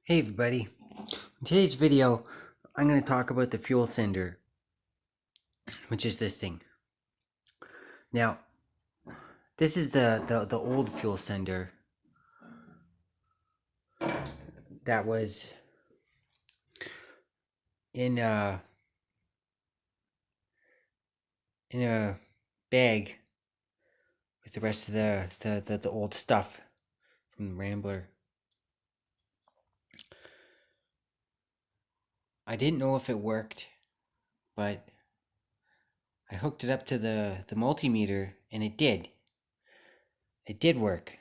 Hey everybody, in today's video I'm going to talk about the fuel sender, which is this thing. Now, this is the old fuel sender that was in a bag with the rest of the old stuff from the Rambler. I didn't know if it worked, but I hooked it up to the multimeter and it did. It did work.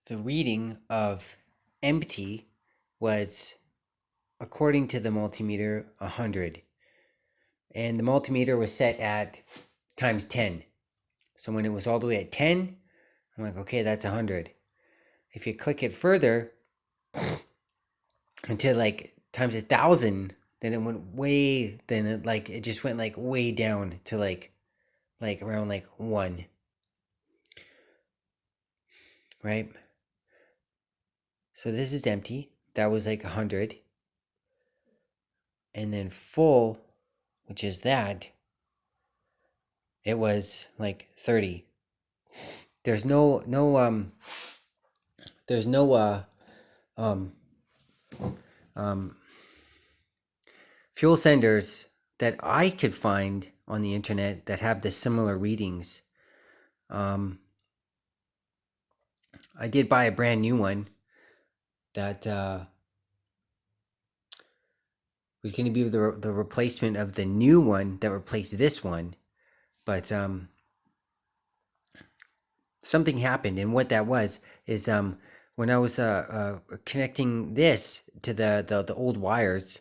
The reading of empty was, according to the multimeter, 100. And the multimeter was set at times 10. So when it was all the way at 10, I'm like, okay, that's 100. If you click it further until like times 1,000, then it went way, then it just went like way down to like around like 1, right? So this is empty. That was like 100. And then full, which is that, it was like 30. There's there's no um fuel senders that I could find on the internet that have the similar readings. I did buy a brand new one that was going to be the replacement of the new one that replaced this one, but something happened, and what that was is when I was connecting this to the old wires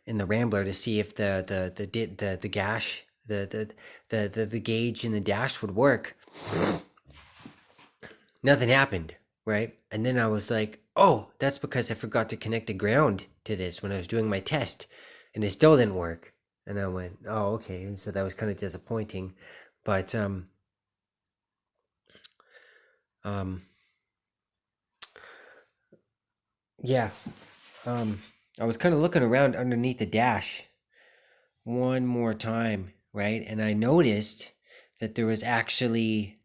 in the Rambler to see if the gash the gauge in the dash would work. Nothing happened, right? And then I was like, oh, that's because I forgot to connect the ground to this when I was doing my test, and it still didn't work. And I went, oh, okay. And so that was kind of disappointing, but um, yeah, I was kind of looking around underneath the dash one more time, right? And I noticed that there was actually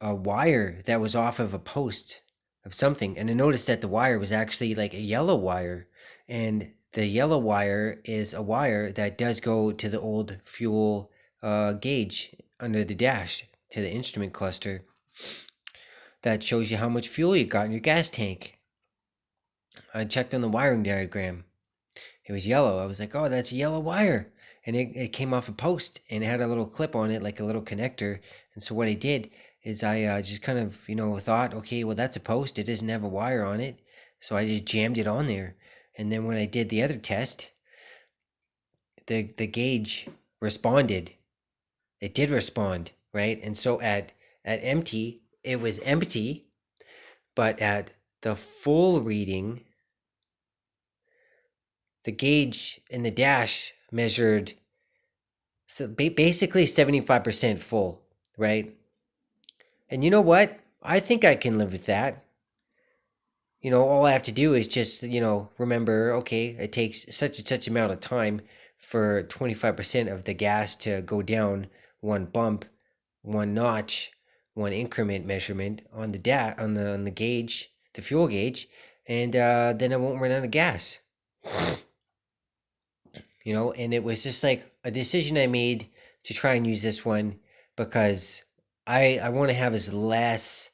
a wire that was off of a post of something. And I noticed that the wire was actually like a yellow wire. And the yellow wire is a wire that does go to the old fuel gauge under the dash to the instrument cluster that shows you how much fuel you got in your gas tank. I checked on the wiring diagram. It was yellow. I was like, oh, that's a yellow wire. And it came off a post and it had a little clip on it, like a little connector. And so what I did is I just kind of, thought, okay, well, that's a post. It doesn't have a wire on it. So I just jammed it on there. And then when I did the other test, the gauge responded. It did respond, right? And so at empty, it was empty, but at the full reading, the gauge in the dash measured basically 75% full, right? And you know what? I think I can live with that. All I have to do is just, remember, okay, it takes such and such amount of time for 25% of the gas to go down one bump, one notch, one increment measurement on the gauge, the fuel gauge, and then I won't run out of gas. And it was just like a decision I made to try and use this one because I want to have as less,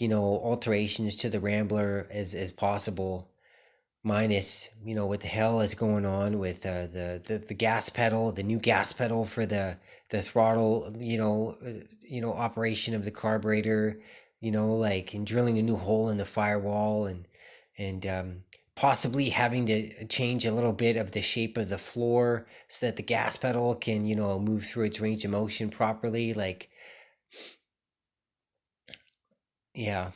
alterations to the Rambler as possible, minus, what the hell is going on with the gas pedal, the new gas pedal for the throttle, operation of the carburetor, like, and drilling a new hole in the firewall, and possibly having to change a little bit of the shape of the floor so that the gas pedal can, move through its range of motion properly. Like, yeah,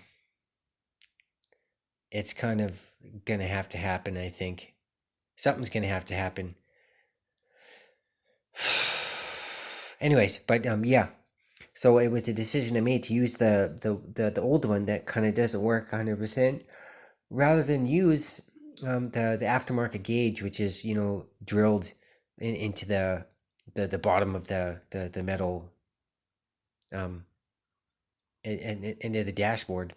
it's kind of gonna have to happen, I think. Something's gonna have to happen. Anyways, but yeah. So it was a decision I made to use the old one that kind of doesn't work 100%, rather than use the aftermarket gauge, which is drilled into the bottom of the metal, um, and into the dashboard.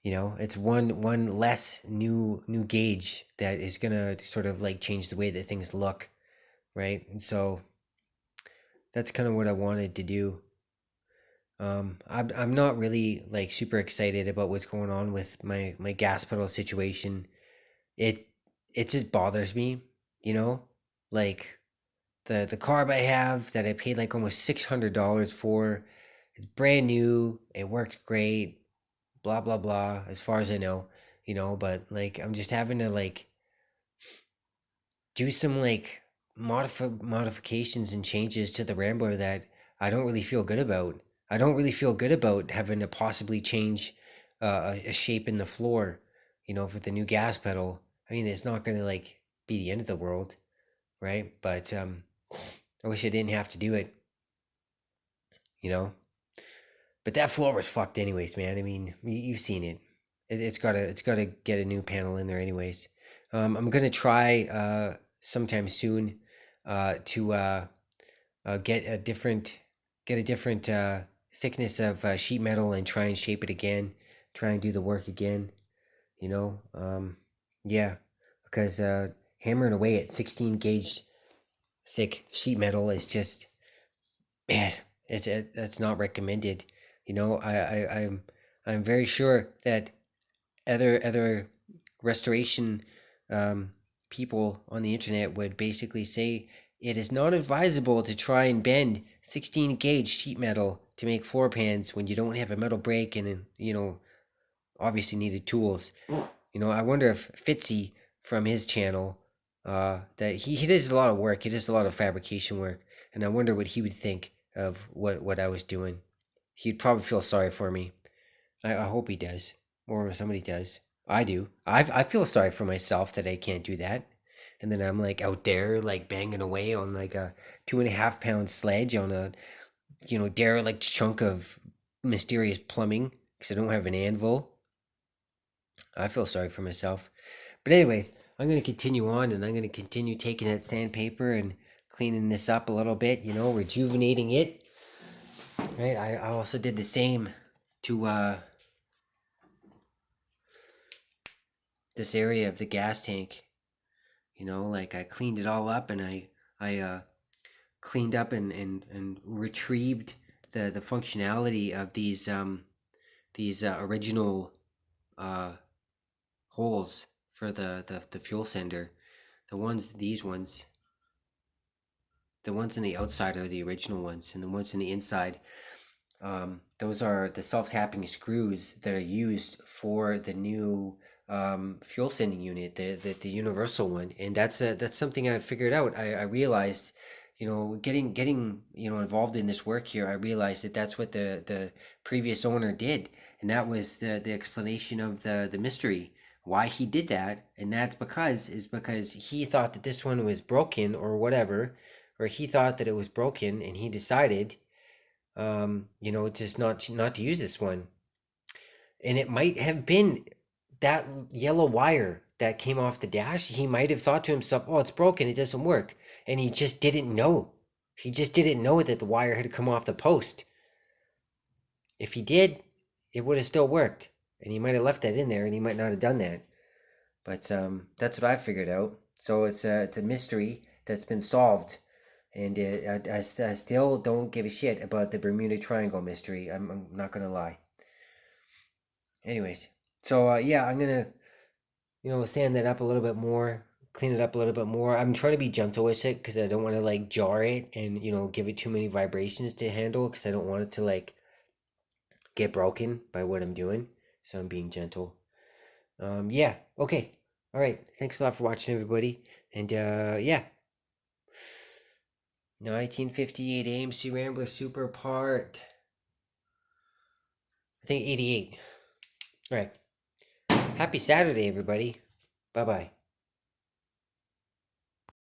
It's one less new gauge that is gonna sort of like change the way that things look, right? And so that's kind of what I wanted to do. I'm not really like super excited about what's going on with my gas pedal situation. It it just bothers me, you know, like the carb I have that I paid like almost $600 for. It's brand new. It works great. Blah blah blah. As far as I know, but like I'm just having to like do some like modifications and changes to the Rambler that I don't really feel good about. I don't really feel good about having to possibly change a shape in the floor, for the new gas pedal. I mean, it's not gonna like be the end of the world, right? But I wish I didn't have to do it, you know. But that floor was fucked anyways, man. I mean, you've seen it. It's gotta get a new panel in there anyways. I'm gonna try sometime soon to get a different thickness of sheet metal and try and shape it again. Try and do the work again. You know, yeah, because hammering away at 16 gauge thick sheet metal is just, man, that's not recommended. I'm very sure that other restoration um, people on the internet would basically say it is not advisable to try and bend 16 gauge sheet metal to make floor pans when you don't have a metal brake and obviously needed tools. I wonder if Fitzy from his channel, that he does a lot of work. He does a lot of fabrication work, and I wonder what he would think of what I was doing. He'd probably feel sorry for me. I hope he does, or somebody does. I do. I feel sorry for myself that I can't do that, and then I'm like out there like banging away on like a 2.5 pound sledge on a derelict chunk of mysterious plumbing because I don't have an anvil. I feel sorry for myself. But anyways, I'm gonna continue on, and I'm gonna continue taking that sandpaper and cleaning this up a little bit. Rejuvenating it. Right. I also did the same to this area of the gas tank. Like I cleaned it all up, and I cleaned up and retrieved the functionality of these original uh, holes for the fuel sender. These ones, the ones on the outside are the original ones, and the ones on the inside, those are the self-tapping screws that are used for the new fuel sending unit, the universal one. And that's something I figured out. I realized, getting involved in this work here, I realized that that's what the previous owner did, and that was the explanation of the mystery why he did that. And that's because he thought that this one was broken or whatever, or he thought that it was broken, and he decided just not to use this one. And it might have been that yellow wire that came off the dash. He might have thought to himself, "Oh, it's broken. It doesn't work," and he just didn't know. He just didn't know that the wire had come off the post. If he did, it would have still worked, and he might have left that in there, and he might not have done that. But that's what I figured out. So it's a mystery that's been solved, and I still don't give a shit about the Bermuda Triangle mystery. I'm not gonna lie. Anyways, so yeah, I'm gonna sand that up a little bit more, clean it up a little bit more. I'm trying to be gentle with it because I don't want to like jar it and give it too many vibrations to handle because I don't want it to like get broken by what I'm doing. So I'm being gentle. Yeah. Okay. All right. Thanks a lot for watching, everybody. And yeah. 1958 AMC Rambler Super part, I think 88. All right. Happy Saturday, everybody. Bye bye.